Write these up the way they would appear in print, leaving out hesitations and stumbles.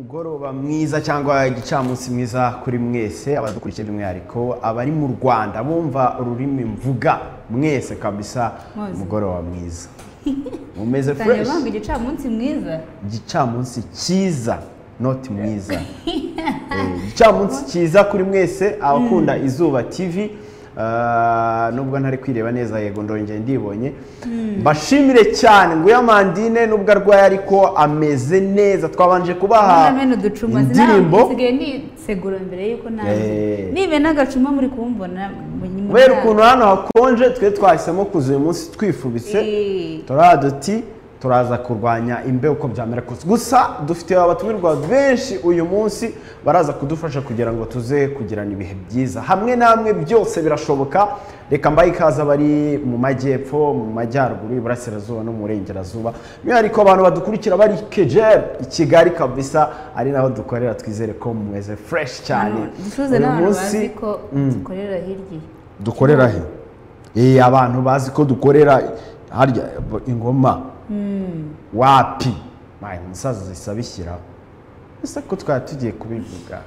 umugoroba mwiza cyangwa igicamunsi mwiza kuri mwese abadukurikiye by'umwihariko abari mu Rwanda bumva ururimi mvuga mwese kabisa umugoroba mwiza mumeze fresh banga igicamunsi mwiza igicamunsi cyiza not mwiza igicamunsi cyiza kuri mwese abakunda Izuba TV nubwo ntari kwireba neza yego ndongeye ndibonye bashimire cyane ngo yamandine nubwo arwaye ariko ameze neza twabanje kubaha indirimbo nsigaye nisegura mbere yuko naje nibe n'agacuma muri kumbona wera ukuntu hano hakonje twe twahisemo kuza uyu munsi twifubitse turaduti turaza kurwanya imbe uko byamera kose gusa dufite abatumirwa benshi uyu munsi baraza kudufasha kugira ngo tuze kugirana ibihe byiza hamwe namwe byose birashoboka reka mbaye ikaza bari mu majyepfo mu majyaruguru iburasirazuba no mu burengerazuba ariko abantu badukurikira bari Kegel i Kigali kabisa ari naho dukorera twizere ko mumeze fresh cyane uyu munsi ko dukorera hirya dukorera he abantu bazi ko dukorera harya ingoma wapi mayi musaza zisabishyiraho ese ko twari tugiye kubivuga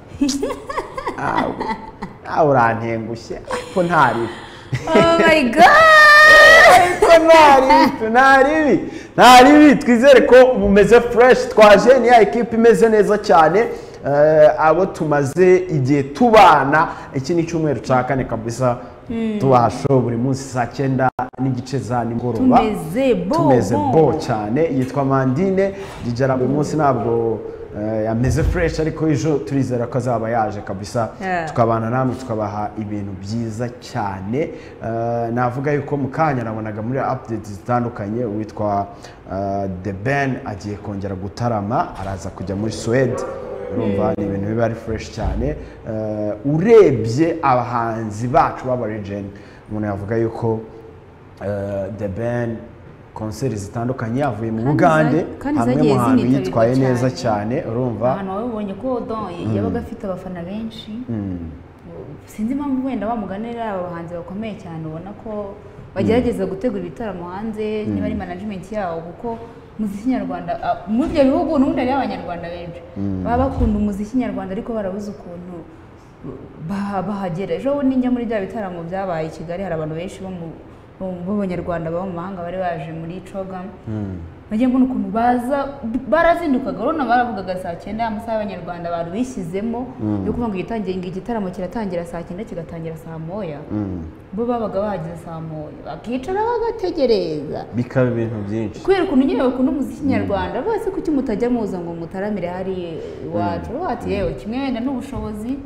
awe urantengushye ariko ntari oh my god ntaribi twizere ko mumeze fresh twaje ni ya equipe imeze neza cyane abo tumaze igihe tubana iki ni cyumweru cya kane kabisa tubaha show buri munsi saa 9 n'igice za nimugoroba tumeze bo cyane yitwa Mandine dijara buri munsi ntabwo yameze fresh ariko ejo turizera ko azaba yaje kabisa tukabana namwe tukabaha ibintu byiza cyane navuga yuko mukanya nabonaga muri updates zitandukanye witwa The Ben agiye kongera gutarama araza kujya muri Sweden urumva ni ibintu biba ari fresh cyane urebye abahanzi bacu baba legend umuntu yavuga yuko The Ben concert zitandukanye yavuye mu Bugande hamwe mu hantu yitwaye neza cyane urumva ahantu wabonye ko don yabaga afite abafana benshi sinzi impamvu wenda bamuganira abahanzi bakomeye cyane ubona ko bagerageza gutegura ibitaramo hanze niba ari management yawo kuko muziki nyarwanda mu byo bihugu n'undi ari abanyarwanda benshi baba bakunda umuziki nyarwanda ariko barabuze ukuntu bahagera ejo ninjya muri bya bitaramo byabaye i Kigali hari abantu benshi b'abanyarwanda baba mu mahanga bari baje muri Chogam bagiye mbona ukuntu barazindukaga urabona baravugaga saa 9 amasaha y'abanyarwanda abantu bishyizemo yo kuvuga ngo igitaramo kiratangira saa 9 kigatangira saa 1 bo babaga bahageze saa 1 bakicara bagategereza bikaba ibintu byinshi kubera ukuntu nyine bakunda umuziki nyarwanda bose kuki mutajya muza ngo mutaramire hari iwacu bati yewe kimwe wenda n'ubushobozi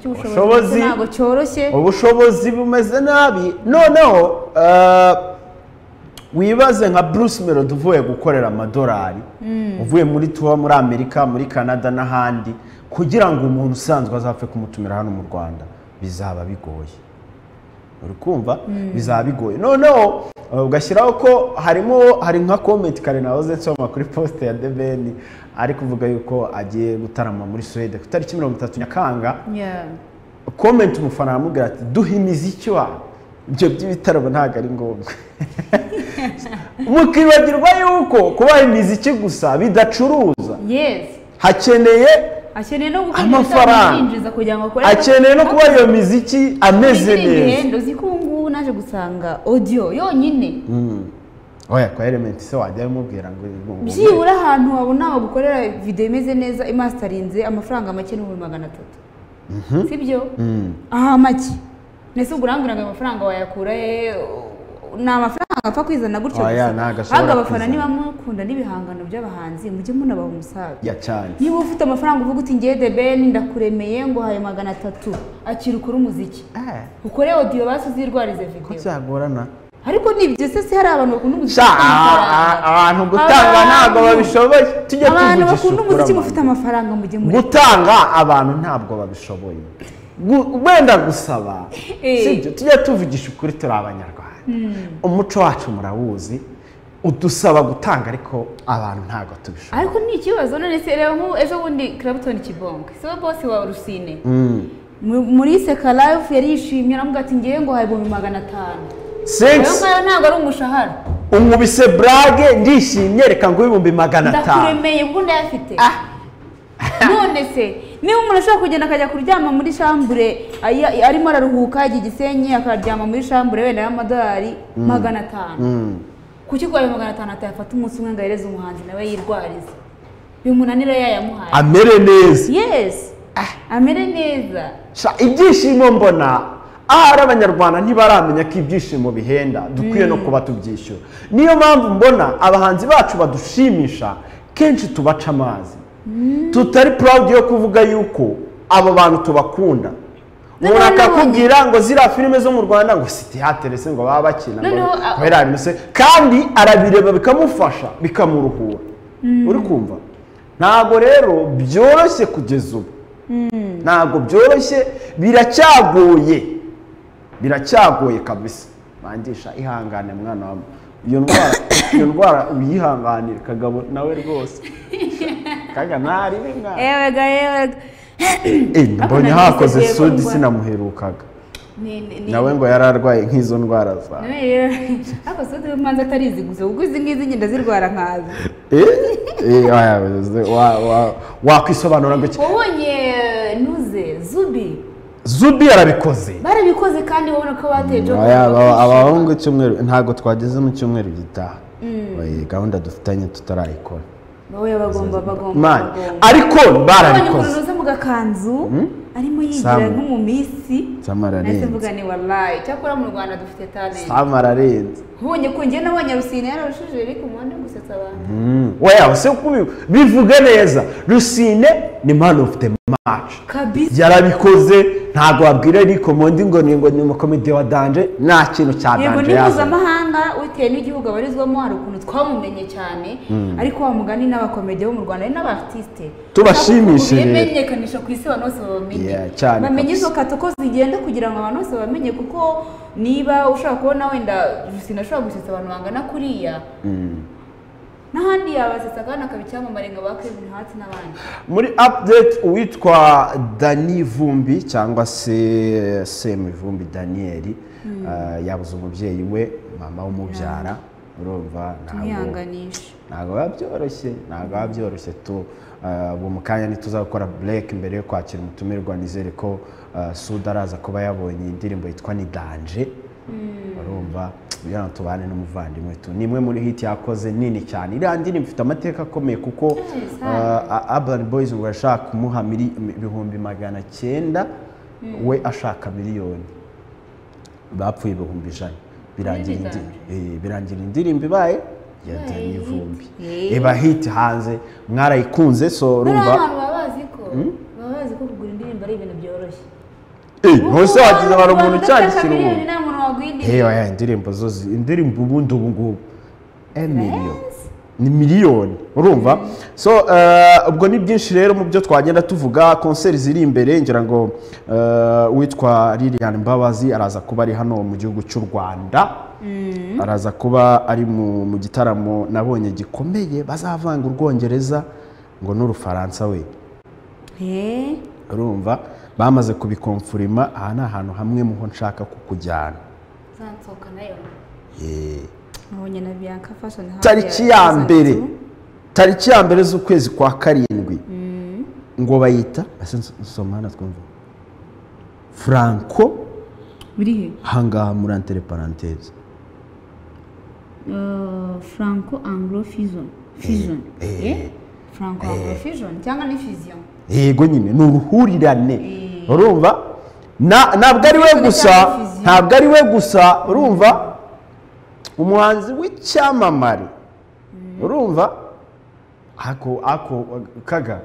ubushobozi ntabwo cyoroshye ubushobozi bumeze nabi noneho wibaze nka Bruce Melody uvuye gukorera amadolari uvuye muri tour muri Amerika muri Canada n'ahandi kugira ngo umuntu usanzwe azapfe kumutumira hano mu Rwanda bizaba bigoye uri kumva bizaba bigoye noneho ugashyiraho ko hari nka comment kare nahoze nsoma kuri post ya The Ben ari kuvuga yuko agiye gutarama muri Sweden ku tariki 30 Nyakanga comment umufana aramubwira ati duha imiziki wa ibyo by'ibitaramo ntago ari ngombwa mukibagirwa yuko kuba imiziki gusa bidacuruza hakeneye no amafaranga kugira ngo akeneye no kuba iyo miziki ameze neza uzikungu naje gusanga audio yonyine oya kwa element se wajya mubwira ngo byibura ahantu wabona gukorera video imeze neza imasterinze amafaranga make n'u300 sibyo aha make nese ugurangiraga amafaranga wayakura na amafaranga apfa kwizana gutyo gusa abafana niba mukunda n'ibihangano by'abahanzi mujye munabaha umusaza ya cyane niba ufite amafaranga uvuga uti ngiye The Ben ndakuremeye ngo haye 300 akira ukora umuziki ukore audio basuzirwarize video ko cyagorana ariko nibyo se hari abantu bakunda umuziki abantu gutanga ntabwo babishoboye tujye abantu bakunda umuziki mufite amafaranga mujye muri gutanga abantu ntabwo babishoboye wenda gusaba sibyo tujye tuvugisha ukuri turi abanyarwanda umuco wacu murawuzi udusaba gutanga ariko abantu ntabwo tubishoboye ariko ni ikibazo none se rero nko ejo bundi Clapton Kibonke so boss wa Rusine muri Seka Live yari yishimye namuga ati ngiye ngo haye 500 Since ntabwo ari umushahara umubise brage ndishimye reka ngo 500. ndakuremeye ubwo ndayafite none se niba umuntu ashobora kugenda akajya kuryama muri shambure arimo araruhuka igihe Gisenyi akaryama muri shambure wenda y'amadolari 500 kuki kwa 500 atayafata umunsi umwe ngo ahereze umuhanzi nawe yirwarize bimunanira yayamuhaye amere neza yes amere neza ibyishimo mbona ahari abanyarwanda ntibaramenya ko ibyishimo bihenda dukwiye no kuba tubyishyura niyo mpamvu mbona abahanzi bacu badushimisha kenshi tubaca amazi tutari proud yo kuvuga yuko abo bantu tubakunda umuntu akakubwira ngo ziriya filime zo mu Rwanda ngo si theatre se ngo baba bakina kubera bintu kandi arabireba bikamufasha bikamuruhura uri kumva ntago rero byoroshye kugeza ubu ntago byoroshye biracyagoye kabisa mangisha ihangane mwana wa iyo ndwara uyihanganira Kagabo nawe rwose kaga ntari bimwa yewega mbonye hakoze sudi sinamuherukaga nawe ngo yararwaye nk'izo ndwara za ako sudi umanza atarizi gusa ubwo izi ngizi ngenda zirwara nkazi wakwisobanura ngo wabonye nuze Zubi arabikoze barabikoze kandi wabona ko bateje abahungu cyumweru ntago twageze mu cyumweru gitaha gahunda dufitanye tutarayikora wowe bagomba ariko barabikoze uruza mu gakanzu arimo yigira nko mu misi nase mvuga ni wallahi cyakora mu Rwanda dufite talent samararenze ubonye ko ngiye nabonye Rusine yararushije ariko mwande gusetsa abantu oya se bivuge neza Rusine ni man of the match kabisa yarabikoze ntago wabwira ariko mondi ngo ni umukomedi wa danje nta kintu cya danje yaza amahanga witeye n'igihugu abarizwamo hari ukuntu twamumenye cyane ariko wa mugani n'abakomedi bo mu Rwanda n'abartiste tubashimishije bimenyekanisha ku isi abantu bose bamenye bamenye izo katoko zigenda kugira ngo abantu bose bamenye kuko niba ushaka kubona wenda Rusine ashobora gusetsa abantu bangana kuriya n'ahandi yabasetsa kandi akabicyamamare ngo bakebune hati n'abandi muri update uwitwa Dani Vumbi cyangwa se Semivumbi Daniel yabuze umubyeyi we mama w'umubyara urumva ntago byoroshye tu ubu mukanya ntituzakora break mbere yo kwakira umutumirwa nizere ko Suda araza kuba yabonye indirimbo yitwa ni danje urumva kugira ngo tubane n'umuvandimwe tu nimwe muri hit yakoze nini cyane iriya ndirimbo ifite amateka akomeye kuko Urban Boys ngo ashaka kumuha 900,000 we ashaka miliyoni bapfuye 100,000 birangira indirimbo ibaye ya Dani Vumbi eba hit hanze mwarayikunze so urumva babazi ko kugura indirimbo ari ibintu byoroshye hose wagize abantu umuntu cyane indirimbo zo indirimbo ubundi ubu ni miliyoni urumva so ubwo ni byinshi rero mu byo twagenda tuvuga konseri ziri imbere ngira ngo witwa Lilian Mbabazi araza kuba ari hano mu gihugu cy'u Rwanda araza kuba ari mu gitaramo nabonye gikomeye bazavanga Urwongereza ngo n'Urufaransa we urumva bamaze kubikonfirima aha ni ahantu hamwe muho nshaka kukujyana zansoka nayo nabonye na Bianca Fashion tariki ya mbere z'ukwezi kwa karindwi ngo bayita nsomana twumva Franco birihe hangaha muri entre parenthèse Franco Anglo Fusion Franco Anglo Fusion cyangwa ni fusion yego nyine ni uruhurirane urumva ntabwo ari we gusa urumva umuhanzi w'icyamamare urumva ako kaga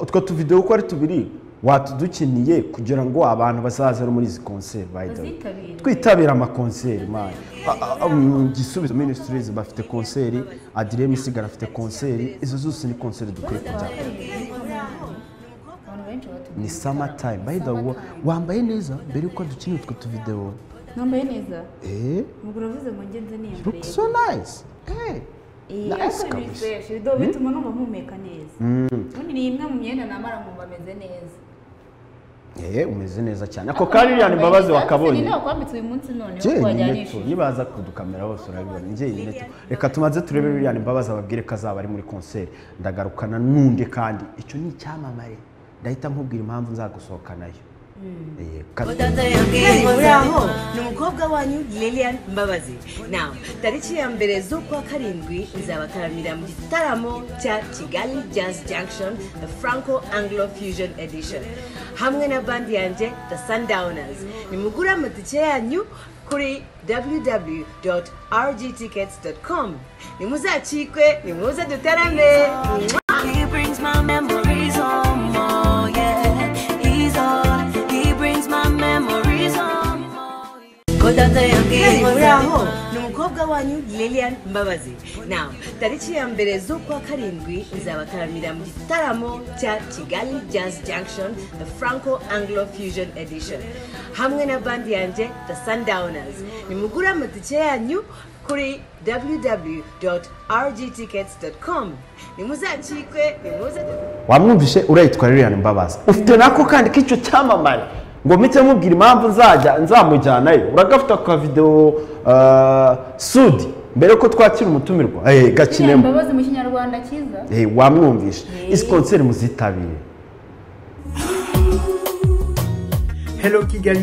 utwo tuvideo uko ari tubiri watudukiniye kugira ngo abantu bazaze muri izi concert twitabira ama concert Gisubizo Ministries bafite concert Adrien Misigara afite concert izo zose ni concert dukwiye kujya ni summer time by the way wambaye neza mbere uko dukina utwo tuvideo nambaye neza mugura vuze ngo ngenze ni you look so nice nice kabisa bido bituma numva mpumeka neza ubundi ni imwe mu myenda namara mu bameze neza umeze neza cyane ako kari Lilian Mbabazi wakabonye ni nakwambitse uyu munsi none wajyanishije nibaza kudukamera hose urabibona ngiye nyine reka tumaze turebe Lilian Mbabazi ababwire kazaba ari muri concert ndagarukana nunde kandi icyo ni icyamamare ndahita nkubwira impamvu nzagusohokanayo Uraho ni umukobwa wanyu Lilian Mbabazi. Now, tariki ya mbere z'ukwa karindwi nzabataramira mu gitaramo cya Kigali Jazz Junction, the Franco Anglo Fusion Edition. Hamwe na bandi yanjye The Sundowners. Nimugura amatike yanyu kuri www.rgtickets.com. Nimuzacikwe, nimuze dutarame. He brings my memories home, oh yeah. He's all, he brings my memories home, oh yeah. Uraho ni umukobwa wanyu Lilian Mbabazi. Now, tariki ya mbere z'ukwa karindwi nzabataramira mu gitaramo cya Kigali Jazz Junction, the Franco Anglo Fusion Edition. Hamwe na bandi yanjye The Sundowners. Nimugura amatike yanyu kuri www.rgtickets.com. Nimuzacikwe, nimuze. Wamwumvishe urayitwa Lilian Mbabazi ufite nako kandi kicyo cyamamare ngo mpite mubwira impamvu nzamujyanayo uragafite ka video Sudi mbere ko twakira umutumirwa gakinemo Mbabazi mu kinyarwanda cyiza wamwumvishe isi concert muzitabire. Hello Kigali.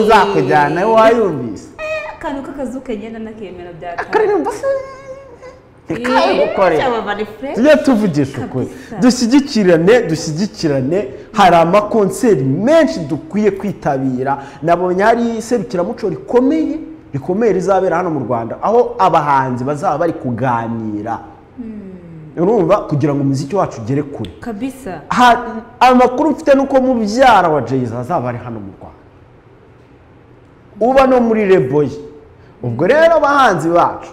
Nzakujyana wayumvise akantu k'akazuke ngenda nakemera byaka akaririmbo se tujye tuvugisha ukuri dushyigikirane hari amakonseri menshi dukwiye kwitabira nabonye hari serukiramuco rikomeye rizabera hano mu Rwanda aho abahanzi bazaba bari kuganira urumva kugira ngo umuziki wacu ugere kure kabisa amakuru mfite nuko mubyara wa Jay-Z azaba ari hano mu Rwanda uba no muri Reboye ubwo rero abahanzi bacu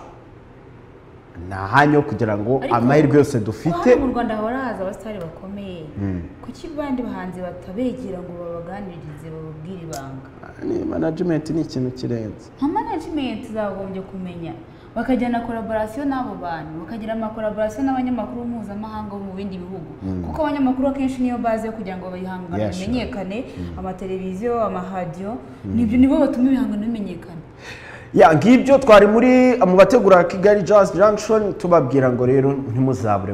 nahanyo kugira ngo amahirwe yose dufite mu Rwanda hora haza abasitari bakomeye kuki bandi bahanzi batabegera ngo babaganirize bababwire ibanga ni management ni ikintu kirenze nka management zagombye kumenya bakajyana collaboration n'abo bantu bakagira ama collaboration n'abanyamakuru mpuzamahanga mu bindi bihugu kuko abanyamakuru akenshi niyo baze kugira ngo bayihangane bimenyekane amateleviziyo amahadiyo nibyo nibo batuma ibihangano bimenyekana ngibyo twari muri mu bategura Kigali Jazz Junction tubabwira ngo rero ntimuzabure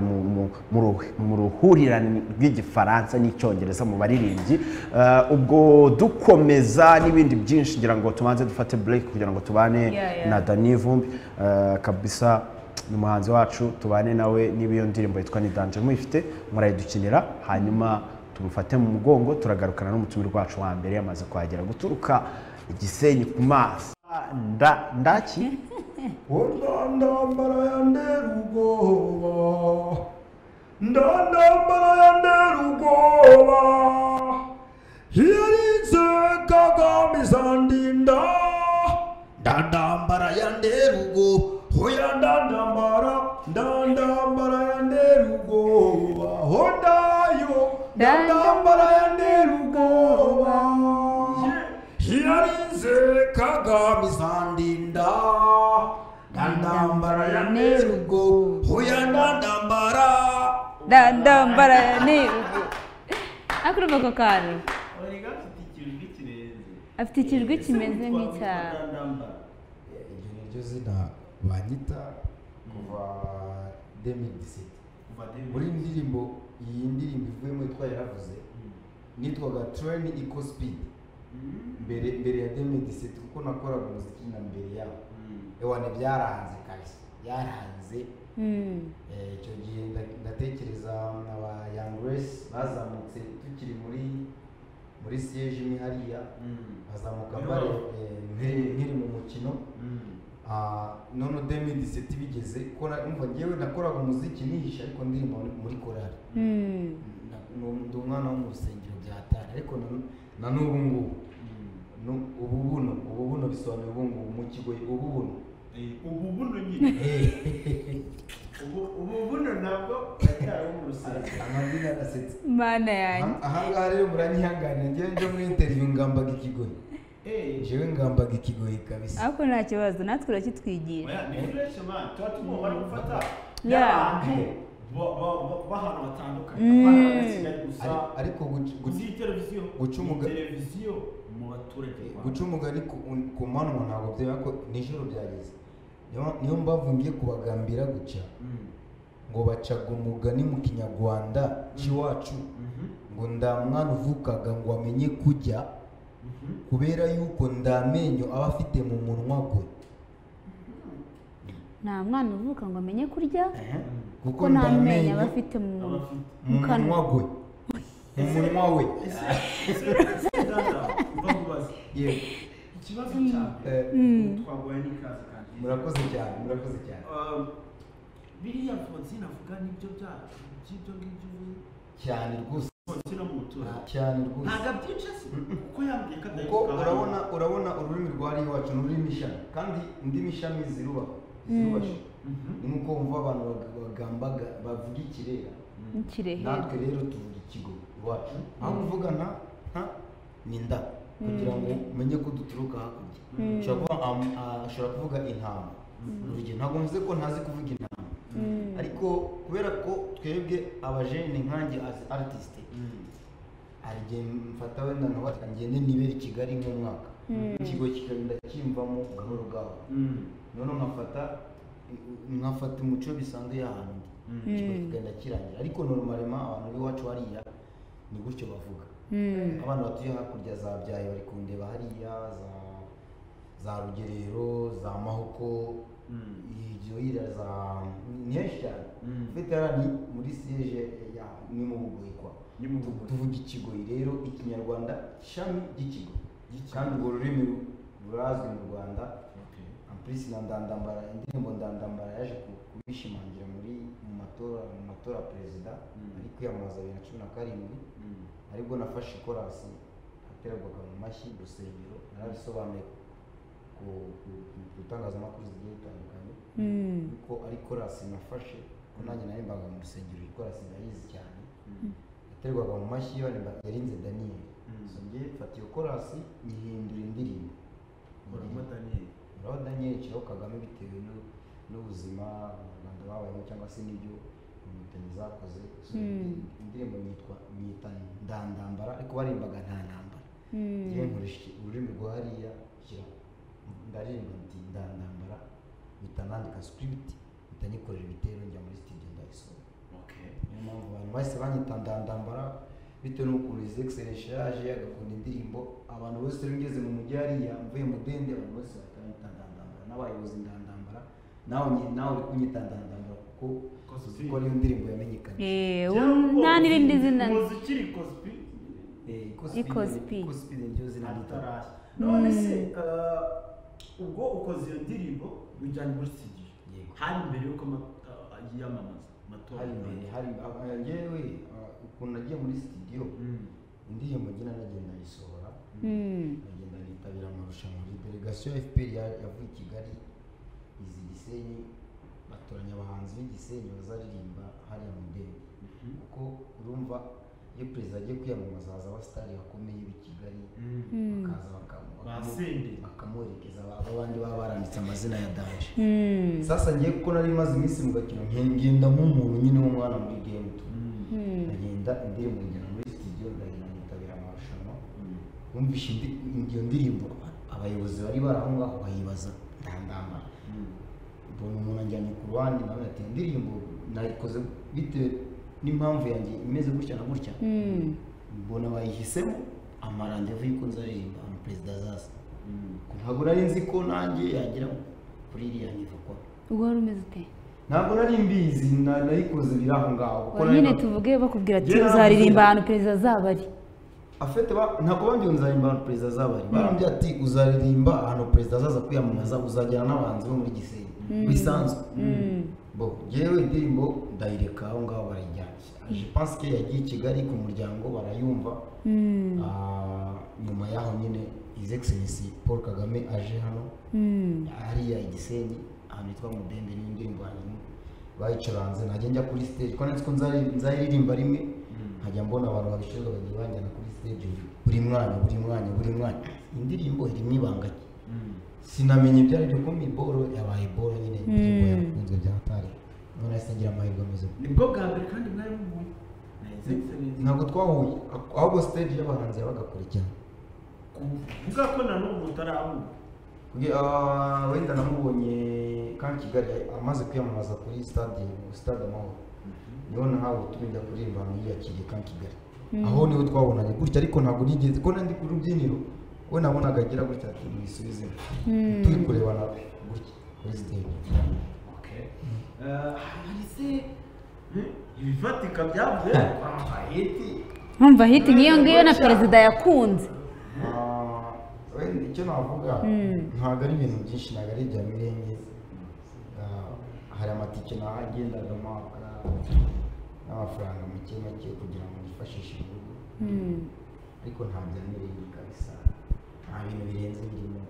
mu ruhurirane rw'igifaransa n'icyongereza mu baririmbyi ubwo dukomeza n'ibindi byinshi ngira ngo tumanze dufate break kugira ngo tubane na Dani Vumbi kabisa n'umuhanzi wacu tubane nawe n'ibiyo ndirimbo yitwa ni Danger muyifite murayidukinira hanyuma tumufate mu mugongo turagarukana n'umutumire wacu wa mbere yamaze kuhagera guturuka Igisenyi ku mazi ndaki ndambara ya nderugoba ndambara ya nderugoba yarize Kagame zandinda ndambara ya nderugo hoya ndambara ya nderugoba hondayo ndambara ya nderugoba yarize Kagame zandinda ndambara ya nerugo hoya ndambara ya nerugo akurumva ko kantu afite ikijwi kimeze nk'icya iryo zina banyita kuva 2017 muri indirimbo iyi ndirimbo ivuyemo yitwa yaravuze nitwaga Train Equal Speed mbere ya 2017 kuko nakoraga umuziki na mbere yaho ewane byaranze kabisa yaranze icyo gihe ndatekereza n'aba Young Grace bazamutse tukiri muri siege imwe hariya bazamuka bare nkiri mu mukino none 2017 bigeze ko umva ngewe nakoraga umuziki nihisha ariko ndirimba muri korali ndi umwana wo mu rusengero bya Tara ariko na n'ubu ngubu ubu buno bisobanuye ubu ngubu mu kigo ubu buno nyine ubu buno ntabwo batari mu rusaku amazina arasetse mana yanjye ahangaha rero muranyihanganira njyewe muri interview ngambaga ikigoyi jewe ngambaga ikigoyi kabisa ariko nta kibazo natwe urakitwigira oya ni fresh man tuba tugomba gufata bahano batandukanye abana basigaye gusa ariko televiziyo mu baturage guca umugani ku manywa ntabwo byaba ko nijoro byageze niyo mpamvu ngiye kubagambira guca ngo bacaga umugani mu kinyarwanda cy'iwacu ngo ndamwana uvukaga ngo amenye kujya kubera yuko ndamenyo aba afite mu munwa gwe nta mwana uvuka ngo amenye kurya kuko nta menyo aba afite mu munwa gwe mu munwa we ikibazo cyane twagoye n'ikaze kandi murakoze cyane biriya Fonsina avuga nibyo byacu by'ibyo ngibyo cyane rwose Fonsina mu mutura cyane rwose ntaga byinshi kuko yambwiye ko kuko urabona ururimi rwari iwacu n'ururimi ishami kandi indimi ishami zirubashe ni nk'uko wumva abantu bagambaga bavuga ikirera natwe rero tuvuga ikigo iwacu aho kuvuga nta ni nda kugira ngo umenye ko duturuka hakurya ushobora kuvuga intama urugero ntabwo mvuze ko ntazi kuvuga intama ariko kubera ko twebwe abajene nkanjye as artist hari igihe mfata wenda nkaba ngende nibera i Kigali nk'umwaka ikigo kikagenda kimvamo gahoro gahoro noneho nkafata umuco bisanzwe y'ahantu ikigo kigenda kirangira ariko normalement abantu b'iwacu hariya ni gutyo bavuga abantu batuye hakurya za Byaye bari kundeba hariya za Rugerero za Mahoko ijoyira za Nyesha veterani muri siege ya ni mu Bugwikwa tuvuga ikigoyi rero ikinyarwanda shami ry'ikigo kandi urwo rurimi rurazwi mu Rwanda amprise na ndandambara indirimbo ndandambara yaje kubishimangira mu matora perezida ari kwiyamamaza 2017 aribwo nafashe korasi aterwaga mu mashyi rusengero narabisobanuye ku itangazamakuru zigiye zitandukanye kuko ari korasi nafashe ko nanjye narimbaga mu rusengero korasi ndayizi cyane aterwaga mu mashyi yarize Daniel so ngiye mfata iyo korasi nyihindura indirimbo Daniel kiriho Kagame bitewe n'ubuzima Abanyarwanda babayemo cyangwa se n'ibyo inkotanyi zakoze indirimbo nyita ndandambara ariko barimbaga nta ntambara ngiye nkoresha ururimi rwa hariya ndaririmba nti ndandambara mpita nandika script mpita nikorera ibitero njya muri studio ndayisoma niyo mpamvu abantu bahise banyita ndandambara bitewe n'ukuntu His Excellency yaje agakunda indirimbo abantu bose rero ngeze mu mujyi hariya mvuye mu dende abantu bose bakanyita ndandambara n'abayobozi ndandambara nawe uri kunyita ndandambara kuko ari indirimbo yamenyekanye nta n'irindi zina muzikiri Cospi niryo zina ritarashya none se ubwo ukoze iyo ndirimbo ujyanye muri studio hari mbere yuko yamamaza matora hari njyewe ukuntu nagiye muri studio indirimbo ngena nagenda nayisohora nagenda nitabira amarushanwa muri delegation ya FPR yavuye i Kigali izi Gisenyi batoranya abahanzi b'igisenyi bazaririmba hariya mu ndege kuko urumva iyo perezida agiye kwiyamamaza haza abasitari bakomeye b'i Kigali bakaza bakamuherekeza abandi baba baranditse amazina ya daje sasa ngiye kuko nari maze iminsi mu gakino ngenda nk'umuntu nyine w'umwana muri game ndagenda indirimbo njyana muri studio ndagenda nitabira amarushanwa wumvishe iyo ndirimbo abayobozi bari bari aho ngaho bayibaza ndandambara mbona umuntu anjyanye ku ruhande nawe ati indirimbo nayikoze bitewe n'impamvu yanjye imeze gutya na gutya mbona bayihisemo amarandevu y'uko nzaririmba perezida azaza ntabwo nari nzi ko nanjye yagira kuri iriya nivo kwa ubwo wari umeze ute ntabwo nari mbizi nayikoze biri aho ngaho nyine tuvuge bakubwira ati uzaririmba ahantu perezida azaba ari afite ntabwo bambwiye nzaririmba ahantu perezida azaba ari barambwiye ati uzaririmba ahantu perezida azaza kwiyamamaza uzajyana n'abahanzi bo muri Gisenyi bisanzwe bo yewe indirimbo ndayireka aho ngaho barayijyanye je pense que yagiye i Kigali ku muryango barayumva nyuma yaho nyine His Excellency Paul Kagame aje hano hariya Igisenyi ahantu hitwa Mudende n'indirimbo hanyuma bayicuranze najya njya kuri stage ko nzi ko nzayiririmba rimwe nkajya mbona abantu babishinzwe bagiye banjyana kuri stage buri mwanya indirimbo irimo ibanga sinamenye ibyari byo kumi boro yabaye boro nyine indirimbo yakunzwe bya hatari none asengira amahirwe ameze nibwo bwa mbere kandi mwari mubonye ntabwo twahuye ahubwo stage y'abahanzi yabaga kure cyane kuvuga ko na n'ubu utarahuye wenda namubonye kandi Kigali amaze kwiyamamaza kuri stade Amahoro niho nahawe tujya kuririmba mu yakiriye kandi Kigali aho niho twabonanye gutya ariko ntabwo nigeze ko nandi ku rubyiniro we nabonaga agira gutya ati mwisubize turi kurebana gutya kuri stage harize ibifatika byavuye nkumva hiti nk'iyo ngiyo na perezida yakunze icyo navuga ntabwo ari ibintu byinshi ntabwo ari ibya mirenge hari amatike nahagendaga n'amafaranga make kugira ngo nifashishe ibihugu ariko nta bya mirenge kabisa nta bintu birenze birimo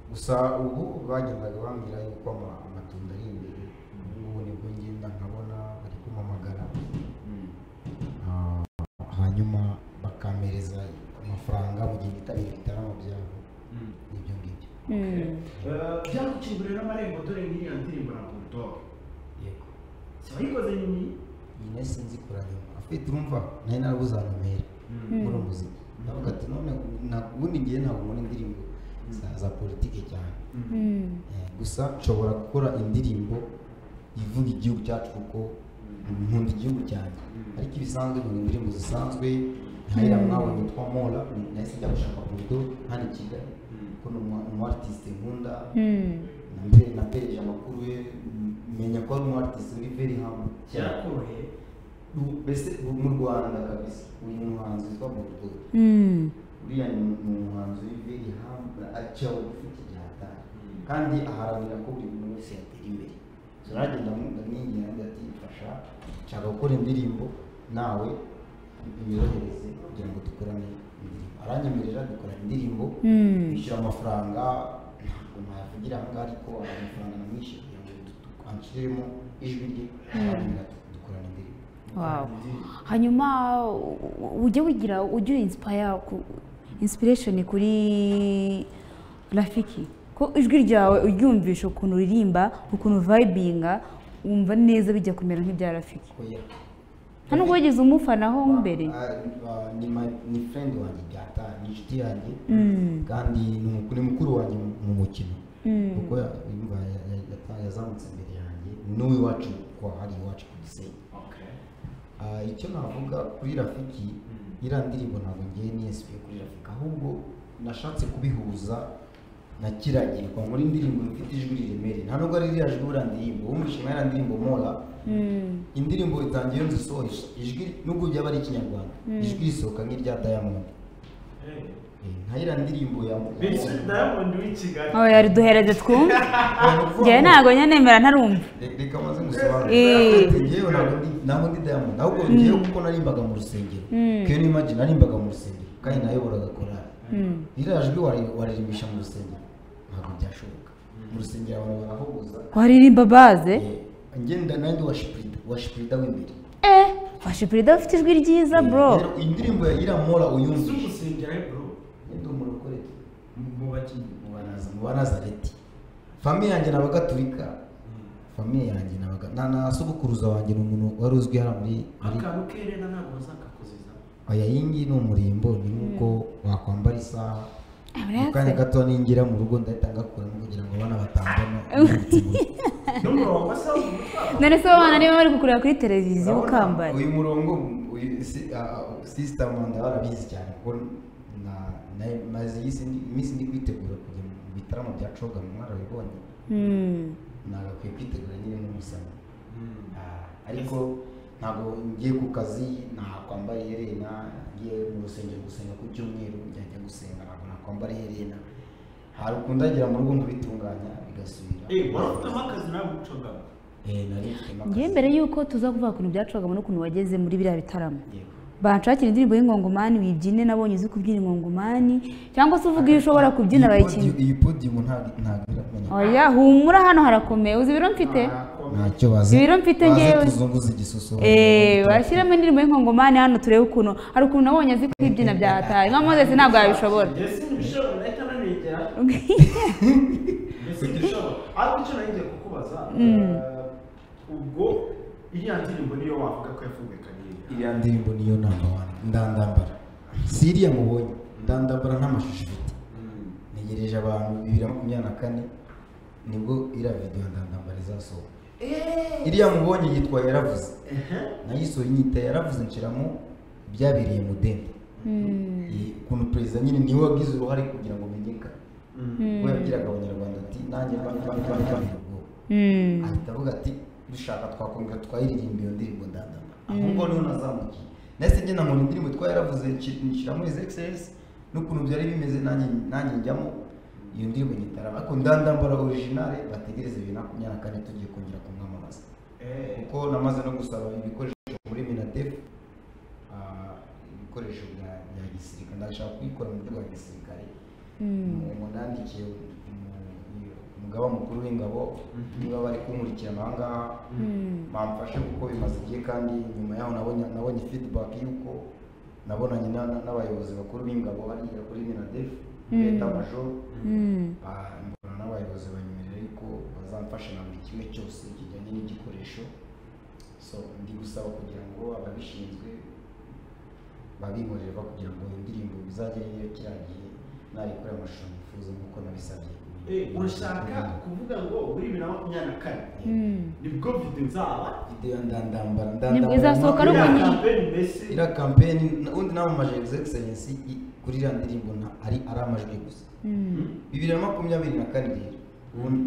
gusa ubu bagendaga bambwira yuko amatunda ari imbere ubu nibwo ngenda nkabona bari kumpamagara hanyuma bakampereza amafaranga mu gihe bitabira ibitaramo byabo ibyo ngibyo byagukingurira amarembo dore nk'iriya ndirimbo na burudoge yego wayikoze nyuma nyine sinzi kuranya afite urumva nari narabuze ahantu mpera muri muzika ndavuga ati none ubundi ngiye ntabwo muri indirimbo za politike cyane gusa nshobora gukora indirimbo ivuga igihugu cyacu kuko nkunda igihugu cyane ariko ibisanzwe mu indirimbo zisanzwe nkahera mwabonye yitwa Mora nahise njya gushaka uburyo hano i Kigali ko ni umu artiste nkunda napereje amakuru ye menya ko ari umu artiste uri very humble cyakoroheye mbese mu Rwanda kabisa uyu muhanzi witwa Murakoze uriya ni umuhanzi uri very humble aca ufite igihata kandi aharanira ko buri muntu wese yatera imbere turagenda ndamwingira ati fasha nshaka gukora indirimbo nawe imirohereze kugira ngo dukorane indirimbo aranyemerera dukorana indirimbo bishyura amafaranga ntabwo nayavugira aha ngaha ariko amafaranga namwishyura kugira ngo anshiremo ijwi rye aranyemerera dukorana indirimbo hanyuma ujya inspiration kuri Rafiki ko ijwi ryawe uryumvisha ukuntu uririmba ukuntu vibinga wumva neza bijya kumera nk'ibya Rafiki hano ubwo wigeze umufanaho mbere ni friend wanjye byata ni inshuti yanjye kandi ni mukuru wanjye mu mukino kuko yazamutse imbere yanjye n'uwi wacu kwa hari iwacu ku Gisenyi icyo navuga kuri Rafiki iriya ndirimbo ntabwo ngiye niyesipiye kuri Rafiki ahubwo nashatse kubihuza na kiragiye kwa muri indirimbo ifite ijwi riremere nta nubwo ari iriya jwi uriya ndirimbo wumvishe nka iriya ndirimbo Mora indirimbo itangiye nzisohoje ijwi nubwo byaba ari ikinyarwanda ijwi risohoka nk'irya Diamond nka iriya ndirimbo ya Diamond w'ikigali yari duhereze twumve njyewe ntabwo nyenemera ntarumva reka maze ngusobanurire njyewe ntabwo ndi Diamond ahubwo njyewe kuko narimbaga mu rusengero keyo n'imagine narimbaga mu rusengero kandi nayoboraga korali iriya jwi waririmbisha mu rusengero ntabwo byashoboka mu rusengero abantu barahuguza waririmba baze ngenda nanjye washipirida w'imbere washipirida ufite ijwi ryiza bro indirimbo ya iriya Mora uyumva usengera bro ndi umurokore mu bakinnyi mu Banazareti famiye yanjye n'abagatulika famiye yanjye na sogokuruza wanjye ni umuntu wari uzwi hano muri akantu kerena ntabwo uzakakoziza aya yingi ni umurimbo ni nkuko wakwambara isaha mukanya gato ningira mu rugo ndahita ngakuramo kugira ngo abana batambona none se abana niba bari kukureba kuri televiziyo ukambara uyu murongo sister Manda barabizi cyane kuko maze iminsi ndi kwitegura kujya mu bitaramo bya coga mu mwara wibonye nagakwiye kwitegura nyine nk'umusani ariko ntabwo ngiye ku kazi nakwambara iherena ngiye mu rusengero gusenga ku cyumweru njya gusenga ntabwo nakwambara iherena hari ukundagira mu rugo nkabitunganya bigasubira warafitemo akazi nawe ucoga ngiye mbere yuko tuza kuvuga ku bintu byacagamo n'ukuntu wageze muri biriya bitaramo banshakira indirimbo y'ingongomani wibyine nabonye uzi kubyina ingongomani cyangwa se uvuga iyo ushobora kubyina bayikina iyi podium ntabwo oya humura hano harakomeye uzi ibiro mfite ntacyo bazi ibiro mfite ngewe tuzunguza igisusu bashyiramo indirimbo y'ingongomani hano turebe ukuntu hari ukuntu nabonye azi kwibyina byahataye nka Moses ntabwo yabishobora ariko icyo nagiye kukubaza ubwo iriya ndirimbo niyo wavuga ko yafumikanye iriya ndirimbo niyo number one ndandambara si iriya mubonye ndandambara nta mashusho ifite ntegereje abantu 2024 nibwo iriya video ndandambara izasohoka iriya mubonye yitwa yaravuze nayisohoye inyita yaravuze nshiramo byabereye mu dende ukuntu perezida nyine niwe wagize uruhare kugira ngo menyekane we yabwiraga abanyarwanda ati nanjye ubwo ahita avuga ati dushaka twakongera twayiririmba iyo ndirimbo ndandambara ahubwo niho nazamukiye nahise ngenda nkora indirimbo twayaravuze nshyira muri excess n'ukuntu byari bimeze nanjye njyamo iyo ndirimbo nyitarama ariko ndandambara original bategereze 2024 tugiye kongera kumwamamaza kuko namaze no gusaba ibikoresho muri Minadef ibikoresho bya gisirikare ndashaka kuyikora mu buryo bwa gisirikare umunandikiye umugaba mukuru w'ingabo niba bari kumurikirana aha ngaha bamfashe kuko bimaze igihe kandi nyuma yaho nabonye feedback y'uko nabonanye n'abayobozi bakuru b'ingabo hariya kuri Minadef leta major mbona n'abayobozi banyemerera yuko bazamfasha na buri kimwe cyose kijyanye n'igikoresho so ndi gusaba kugira ngo ababishinzwe babinkorere kugira ngo indirimbo bizagere iyo kiragiye nayikora amashusho nifuza nk'uko nabisabye urashaka kuvuga ngo muri 2024 nibwo video zaba video ndandambara nibwo izasohoka ari uko ira campaign undi namamaje excellence kuri iriya ndirimbo ari amajwi gusa 2024 rero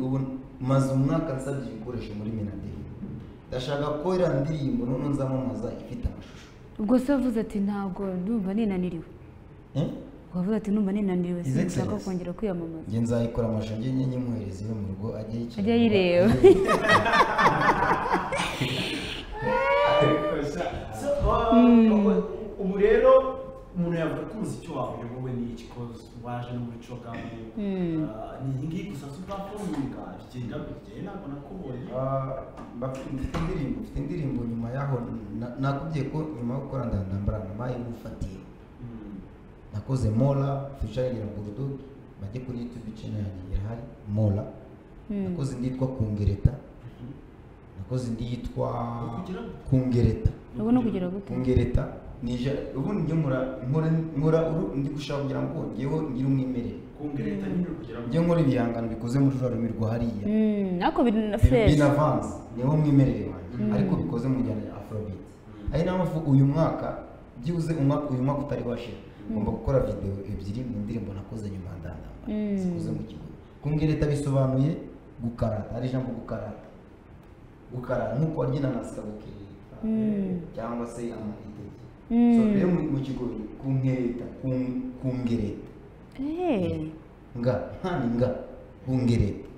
ubu maze umwaka nsabye ibikoresho muri Minadef ndashaka ko iriya ndirimbo none nzamamaza ifite amashusho ubwo se wavuze ati ntabwo ndumva ninaniriwe wavuze ati numva ninaniriwe sinshaka kongera kwiyamamaza nge nzayikora amashusho nge nyemuhereza iwe mu rugo ajye yireba ubu rero umuntu yavuga ko umuziki wawe wowe ni iki koze waje no muri Kagame ni ngiyi gusa superforminga bigenda bigenda ntabwo nakubonye mfite indirimbo nyuma yaho nakubwiye ko nyuma yo gukora ndandambara nabaye ngufatiye nakoze Mola featuring na Bulldog bajye kuri YouTube channel yanjye irahari Mola nakoze nditwa Kungereta nakoze nditwa Kungereta ubu no kugira gute Kungereta nije ubu njye nkora ndi gushaka kugira ngo ngewe ngire umwimerere Kungereta ni kugira njye nkora ibihangano bikoze muri rurimi rwa hariya nako bina fresh bina avance niho umwimerere wanjye ariko bikoze mu njyana ya Afrobeat ari namafu uyu mwaka byibuze uyu mwaka utari washira ngomba gukora video ebyiri mu ndirimbo nakoze nyuma ndandamba zikoze mu kigo Kungereta bisobanuye gukarata ari jambo gukarata nkuko waryina nasika gukirita cyangwa se amatike so rero mu kigo kungereta nga kungereta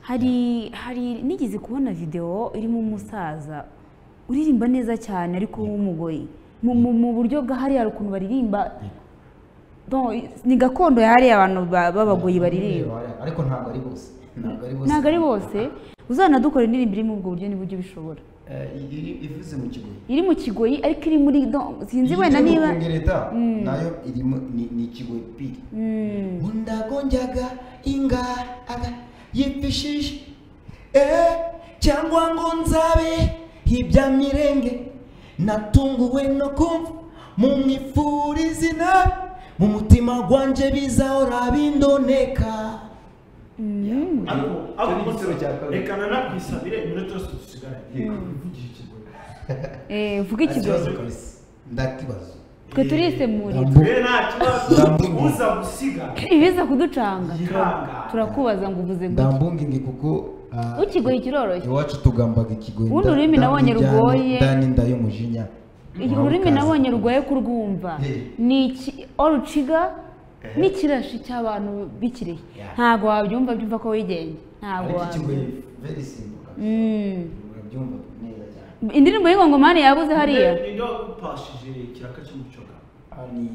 hari nigeze kubona video irimo umusaza uririmba neza cyane ariko w'umugoyi mu buryo bwa hariya ukuntu baririmba ni gakondo yari abantu babagoyi baririmba ariko ntabwo ari bose uzanadukora indirimbo iri mu ubwo buryo n'uburyo bishobora ivuze mu kigoyi iri mu kigoyi ariko iri muri sinzi wenda niba Kungereta nayo irimo ni kigoyi pili undagonjaga inga aga yipishije cyangwa ngo nzabe ibyamirenge natunguwe no kumva mu mwifurizi nabi mu mutima gwanje bizahora bindoneka reka nanakwisabire iminota yose dusigara vuga ikibazo ndakibazo twe turisemurira nta kibazo uza gusiga ibiza kuducanga turakubaza ngo uvuze ngo ndambungingi kuko ukigoye kiroroshye iwacu tugambaga ikigoye ubundi ururimi nabonye rugoye ndani ndayo mujinya ururimi nabonye rugoye kurwumva ni oruciga n'ikirashi cy'abantu bikiriye ntabwo wabyumva byumva ko wigenge ntabwo very simple babyumva neza cyane. indirimbo y'ingongomani yabuze hariya ninde wagupashije ikiraka cy'umucoka? Ni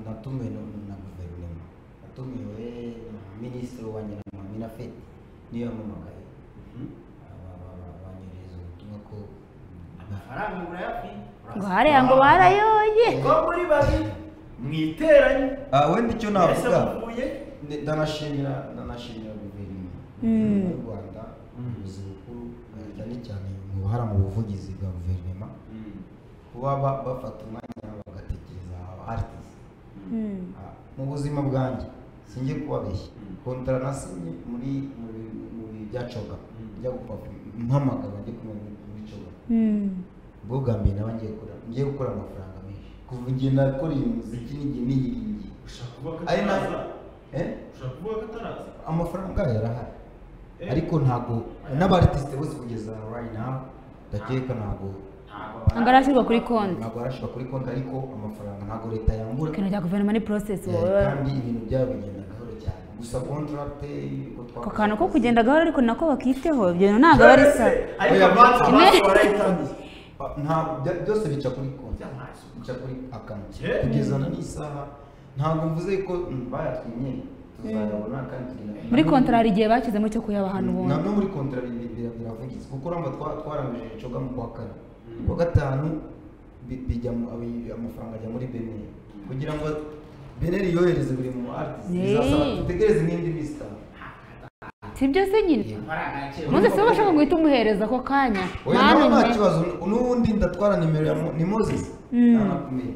natumiwe na guverinoma, natumiwe na minisitiri w'ububanyi n'amahanga na fete niyo yamamagaye banyereza ubutumwa ko amafaranga urayafite ngo hariya ngo barayoye ngo muri bari mwiteranye. wenda icyo navuga ndanashimira guverinoma y'u Rwanda, ubuyobozi bukuru cyane cyane mu buhara mu buvugizi bwa guverinoma, kuba bafata umwanya bagatekereza artist. Mu buzima bwanjye sinjye kubabeshya, kontara nasinye muri byacoga njya mpamagara njye kumwe muri coga bwo bwa mbere naba ngiye gukora amafaranga menshi kuva igihe nakoreye umuziki n'igihe niyiringiye. Ushaka kuvuga ko ataraza? Ushaka kuvuga ko ataraza? Amafaranga yarahari ariko ntabwo n'abartiste bose kugeza right now ndakeka ntabwo arashyirwa kuri konti, ntabwo arashyirwa kuri konti, ariko amafaranga ntabwo leta yambura. ikintu cya guverinoma ni process kandi ibintu byabo bigenda gahoro cyane, gusa contract ako kantu ko kugenda gahoro ariko nako bakiteho, ibyo bintu ntabwo aba ari sa ariko amazi warayitangiye ntabwo byose bica kuri konti, bica kuri account kugezana n'isaha. Ntabwo mvuze ko bayatwinye tuzayabona kandi muri kontara hari igihe bashyizemo cyo kuyabaha hano ubundi no muri kontara biravugitse kuko urumva twarangije coga mu kwa kane, ku wa gatanu bijya amafaranga ajya muri beneri kugira ngo beneri yohereze buri mu artist bizasaba dutegereze n'indi lista. si byo se nyine muze se bashaka guhita umuhereza ako kanya nta kibazo n'ubundi ndatwara nimero ya ni Moses anakumeye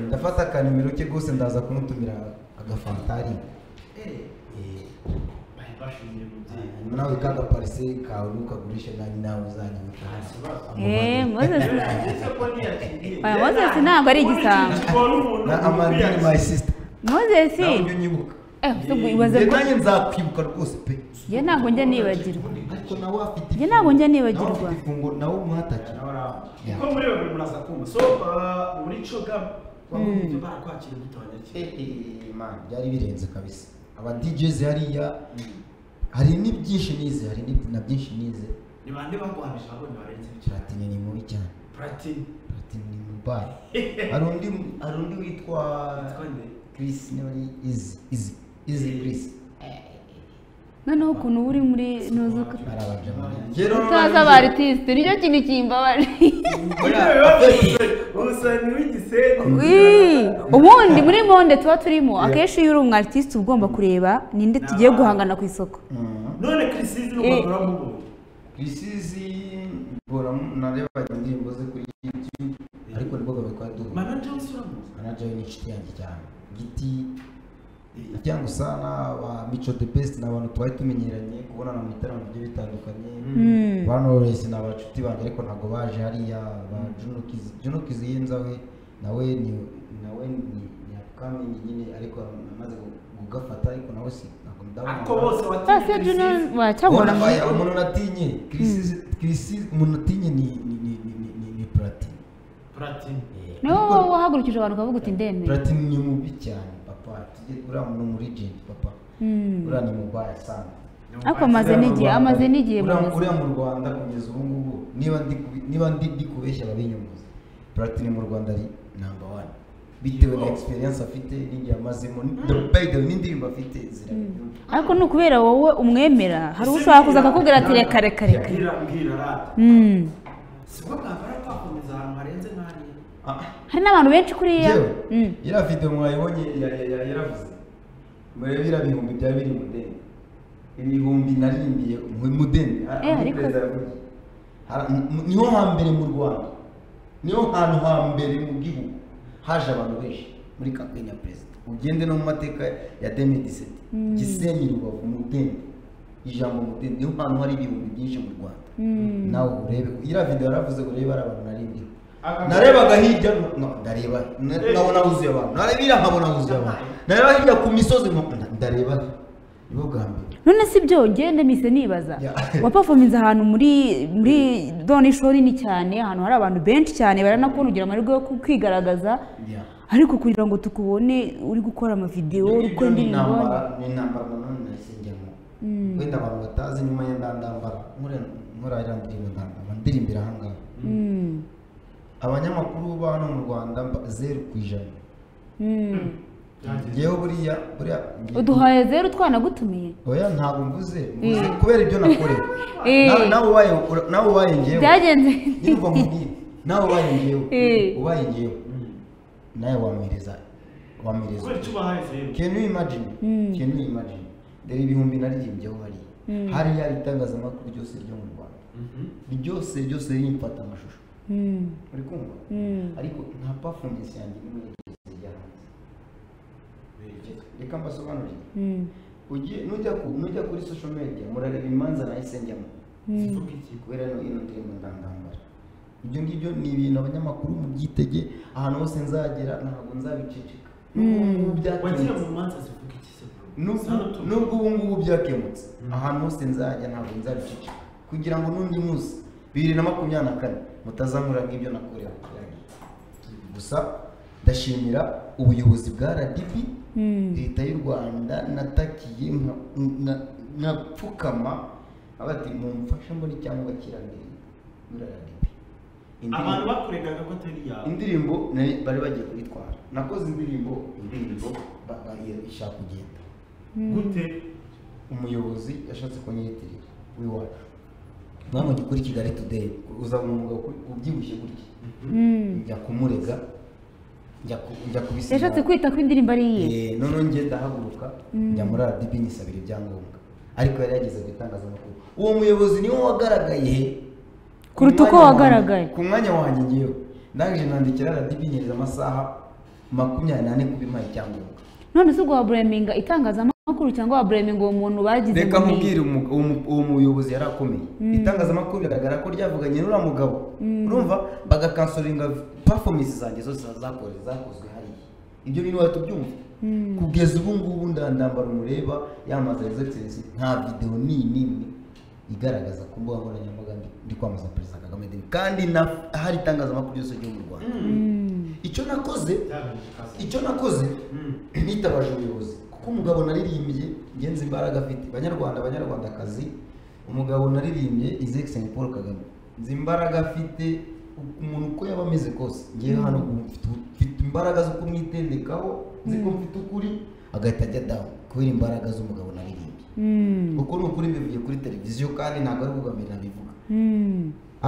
ndafata ka nimero ke rwose ndaza kumutumira agafantari nawe kaga parise kawe nukagurisha nawe uzanyibika. Moses ntabwo ari igisambo na Amandine my sister Moses ntabwo nyibuka nanjye nzakwibuka rwose pe. Njye ntabwo njya nibagirwa, ariko nawe afite njye ntabwo njya nibagirwa ifungo nawe umuhataki ko muri babiri muraza kumva. So muri coga wabonye barakwakira gutonyaki man byari birenze kabisa. Aba DJs hariya hari n'ibyinshi nize, hari na byinshi nize. Ni bande bagwanije abonye barenze Platini ni mubi cyane. Platini ni mubaye. Hari undi witwa Chris ni wari easy Chris. noneho ukuntu uri muri nuzuka utaza aba artiste nicyo kintu kimbabaje. Ubundi muri monde tuba turimo akenshi iyo uri umu artiste uba ugomba kureba ninde tugiye guhangana ku isoko. None Chrisizi n'umugore w'umuhungu Chrisizi bora nareba indirimbo ze kuri YouTube ariko nibwo gabekwa duhu manager usuramuza manager ni inshuti yanjye cyane giti cyangwa sana ba Mico the best n'abantu twari tumenyeranye kubona na mitaramo byo bitandukanye. Bano rese n'abacuti banje ariko ntago baje hariya ba Juno Kizi yenzawe nawe ni akame nyine ariko amaze kugafata ariko nawe si ntago ndabona ariko bose watije Juno wacabona umuntu natinye Chris umuntu natinye ni Platini no wahagurukije abantu kavuga uti ndeme Platini ni mubi cyane uriya muntu muri agent papa uriya ni mubaya sana ariko amaze n'igihe uriya mu Rwanda kugeza ubu ngubu niba ndi kubeshya ababinyumuza Platini mu Rwanda ari number 1 bitewe na experience afite n'igihe amazemo n'indirimbo afite zira. ariko no kubera wowe umwemera hari ushaka kuza akakubwira ati reka siko bwambara twakomeza ahantu harenze nk'ahari. hari n'abantu benshi kuriya iriya video mwayibonye yaravuze murebera ibihumbi bya biri mudende ibihumbi narimbiye mudende niho hambere mu Rwanda, niho hantu hambere mu gihugu haje abantu benshi muri campaign ya president. Ugende no mu mateka ya 2017 Gisenyi Rubavu mudende ijambo mudende niho hantu hari ibihumbi byinshi mu Rwanda. Nawe urebe iriya video yaravuze urebe ari abantu narimbiye narebaga hirya ndareba nabona huzuye abantu narebira nkabona huzuye abantu nareba hirya ku misozi ndareba nibo bwa mbere. none si byo ngende mise nibaza wa performance ahantu muri doni show ni cyane ahantu hari abantu benshi cyane baranakubona ugira amahirwe yo kwigaragaza ariko kugira ngo tukubone uri gukora ama video uri gukora indirimbo ni nambara none nasenjemo wenda abantu batazi nyuma y'indandambara nkora iriya ndirimbo ndandambara ndirimbira ahangaha abanyamakuru ba hano mu Rwanda 0%. Ngewe buriya uduhaye 0 twanagutumiye oya ntabwo mvuze kubera ibyo nakorera nawe ubaye ngewe byagenze niba mubwira nawe ubaye ngewe nawe wamereza can you imagine dore ibihumbi naririmbyeho hari itangazamakuru ryose ryo mu Rwanda ryose rimfata amashusho uri kumva ariko nta performance yanjye nimwe yigeze hanze reka mbasobanurire nujya kuri social media murareba imanza nahise njyamo zivuga iki kubera ino ndirimbo ndandambara ibyo ngibyo ni ibintu abanyamakuru mu byitege ahantu hose nzagera ntabwo nzabiceceka wagira mu manza zivuga iki se nubwo ubu ngubu byakemutse ahantu hose nzajya ntabwo nzabiceceka kugira ngo n'undi munsi 2024 mutazamura nk'ibyo nakorewe gusa ndashimira ubuyobozi bwa RDB leta y'u Rwanda natakiye nkapfukama abati mumfashe mbona icyangombwa kirambere muri RDB abantu bakuregaga ko atari yawe indirimbo bari bagiye kuyitwara nakoze indirimbo ishaka kugenda gute umuyobozi yashatse kunyitirira wiwacu namwe gikuri Kigali Today uzabona umugabo ubyibushye gutya njya kumurega njya kubisiga yashatse kwita ko indirimbo ari iye none ngiye ndahaguruka njya muri RDB nisabira ibyangombwa ariko yari yageze gutangazamakuru uwo muyobozi niwe wagaragaye kuruta uko wagaragaye ku mwanya wanjye ngiyeho ndangije nandikira RDB nyereza amasaha 24 kubimaye icyangombwa none se ubwo wa blaminga itangazamakuru cyangwa wa blaminga uwo muntu bagize reka mubwire uwo muyobozi yarakomeye itangazamakuru bigaragara ko ryavuganye n'ura mugabo urumva bagakansoringa performance zanjye zose zakozwe hariya ibyo bintu watubyumva kugeza ubu ngubu ndandambara umureba yamamaza yarize nta video nini igaragaza ku mbuga nkoranyambaga ndi kwamamaza Perezida Kagame kandi hari itangazamakuru byose ryo mu Rwanda icyo nakoze nitabaje ubuyobozi kuko umugabo naririmbye ngenzi imbaraga afite banyarwandakazi umugabo naririmbye His Excellency Paul Kagame nzi imbaraga afite umuntu uko yaba ameze kose ngiye hano mfite imbaraga zo kumwitendekaho nzi ko mfite ukuri agahita ajya down kubera imbaraga z'umugabo naririmbye kuko ni ukuri mbivuye kuri televiziyo kandi ntabwo ari ubwa mbere nabivuga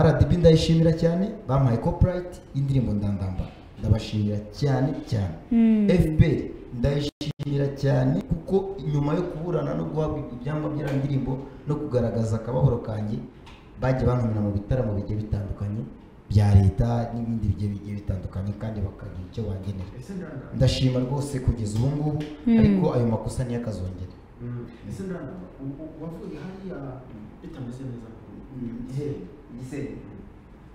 RDB ndayishimira cyane bampaye copyright y'indirimbo ndandambara ndabashimira cyane FPR ndayishimira cyane kuko nyuma yo kuburana no guhabwa ibyangwa by'indirimbo no kugaragaza akababaro kanjye bagiye bantumira mu bitaramo bigiye bitandukanye bya leta n'ibindi bigiye bitandukanye kandi bakagira icyo bangenera ndashima rwose kugeza ubu ngubu ariko ayo makosa niyo akazongera ese ndandamba wavuye hariya bitameze neza gise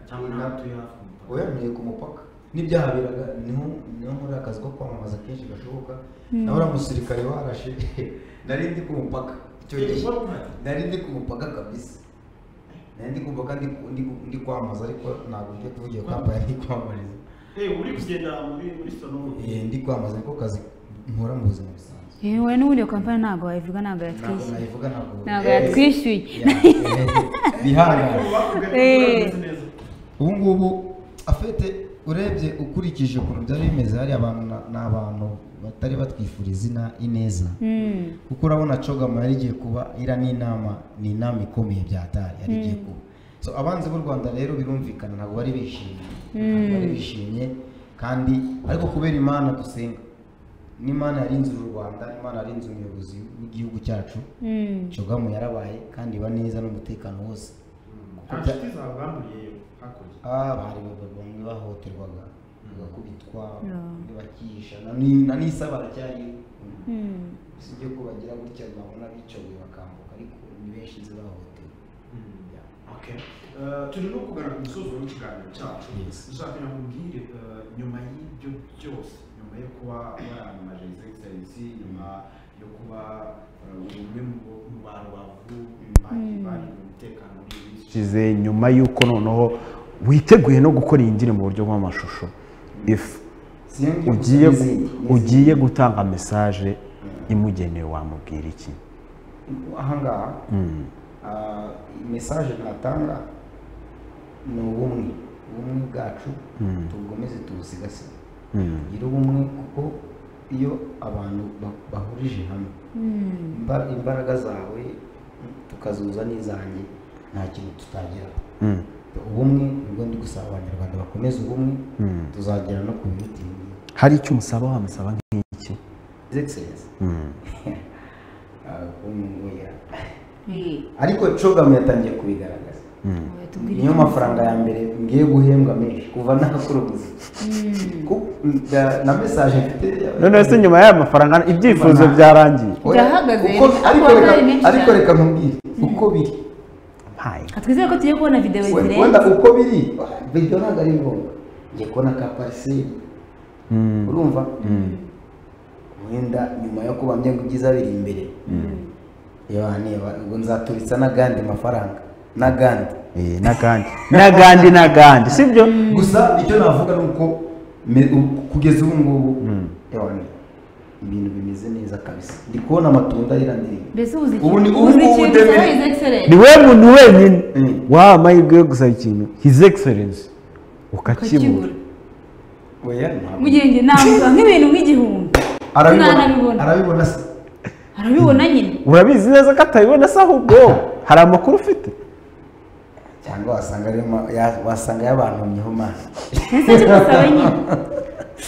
cyangwa natuye hafi oya ntuye ku mupaka n'ibyahaberaga niho muri akazi ko kwamamaza kenshi gashoboka naho uriya musirikare warashe nari ndi ku mupaka icyo gihe nari ndi ku mupaka kabisa nari ndi ku mupaka ndi kwamamaza ariko ntabwo ngiye kuvugira kampani ndi kwamamariza uri kugenda muri sono ndi kwamamaza niko kazi nkora mu buzima busanzwe wowe n'ubundi iyo kampani ntabwo wayivuga ntabwo ntabwo yatwishyuye bihangane ubu ngubu afite urebye ukurikije ukuntu byari bimeze hari abantu n'abantu batari batwifuriza ineza kuko urabona Kagame yari igiye kuba ira ni inama ikomeye byatari yari igiye kuba so abanzi b'u Rwanda rero birumvikana ntabwo bari bishimye kandi ariko kubera Imana dusenga n'Imana yarinze u Rwanda Imana yarinze umuyobozi w'igihugu cyacu Kagame yarabaye kandi iba neza n'umutekano wose bari bamwe bahoterwaga bagakubitwa bakisha na n'isa baracyari sibyo ko bagira gutya babona bicaye bakambuka ariko ni benshi nzi bahotewe turi no kugana ku musozo w'ikiganiro cyacu ushaka nkubwire nyuma y'ibyo byose nyuma yo kuba waramaje His Excellency nyuma yo kuba umwe mu bantu bari mu mutekano muri nyuma y'uko noneho witeguye no gukora iyi ndirimbo mu buryo bw'amashusho ugiye gutanga message imugenewe wamubwira iki ahangaha message natanga ni ubumwe bwacu tugomeze tubusigasire gira ubumwe kuko iyo abantu bahurije hamwe imbaraga zawe tukazuza n'izanjye nta kintu tutagira ubumwe nibwo ndi gusaba abanyarwanda bakomeze ubumwe tuzagera no ku biti hari icyo umusaba wamusaba nk'iki excellence ariko Kagame yatangiye kubigaragaza niyo mafaranga ya mbere ngiye guhembwa menshi kuva nakora ubuzima na message mfite none se nyuma y'aya mafaranga ibyifuzo byarangiye byahagaze ariko reka nkubwire uko biri twizeye ko tugiye kubona video zirenze wenda uko biri video ntabwo ari ngombwa ngiye kubona ka parcelle urumva wenda nyuma yo kuba mye ngugiza biri imbere yabane ubwo nzaturitsa n'agandi mafaranga n'agandi sibyo gusa icyo navuga nuko kugeza ubu ngubu yabane ibintu bimeze neza kabisa ndi kubona amatunda y'irandiri ubu ni we muntu wenyine wa amahirwe yo gusaba ikintu his excellence ukakibura mugenge navuga nk'ibintu nk'igihumbi arabibona se arabibona nyine urabizi neza ko atabibona se ahubwo hari amakuru ufite cyangwa wasanga yabantumyeho mana ese cyasaba nyine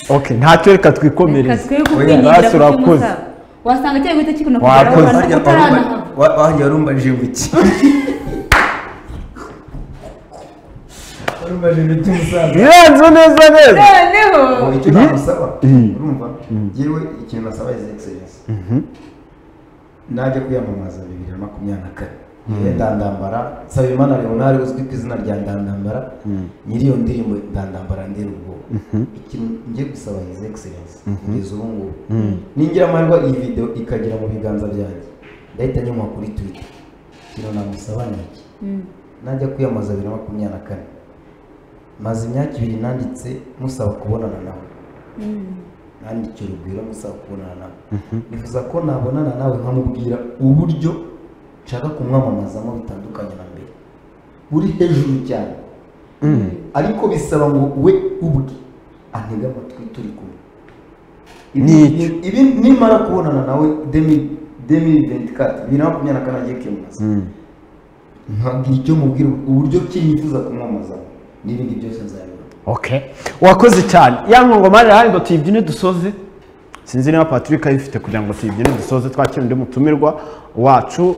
okay ntacyo reka twikomereze rasi urakoze wasanga cyangwa guhita kikuna kugaragara wahajya warumbanije nguki birenze neza noneho icyo namusaba urumva yewe ikintu nasaba his excellence najya kwiyamamaza 2024 ndandambara Nsabimana Leonard uzwi ku izina rya ndandambara nyiri iyo ndirimbo ndandambara ndera ubwo ikintu ngiye gusaba his excellence kugeza ubu ngubu ningira amahirwe iyi video ikagira mu biganza byanjye ndahita nyuma kuri Twitter ikintu namusaba ni iki najya kwiyamamaza 2024 maze imyaka 2 nanditse musaba kubonana nawe nandikira urugwiro musaba kubonana nawe nifuza ko nabonana nawe nkamubwira uburyo nshaka kumwamamazamo bitandukanye na mbere uri hejuru cyane ariko bisaba ngo we ubwe antega amatwi turi kumwe ibi nimara kubonana nawe 2024 agiye kwiyamamaza ntabwira icyo mubwira uburyo kimwifuza kumwamazamo n'ibindi byose nzabibona okay wakoze cyane yankongoma rero ngo tuyibyine dusoze sinzi niba Patrick ayifite kugira ngo tuyibyine dusoze twakira undi mutumirwa wacu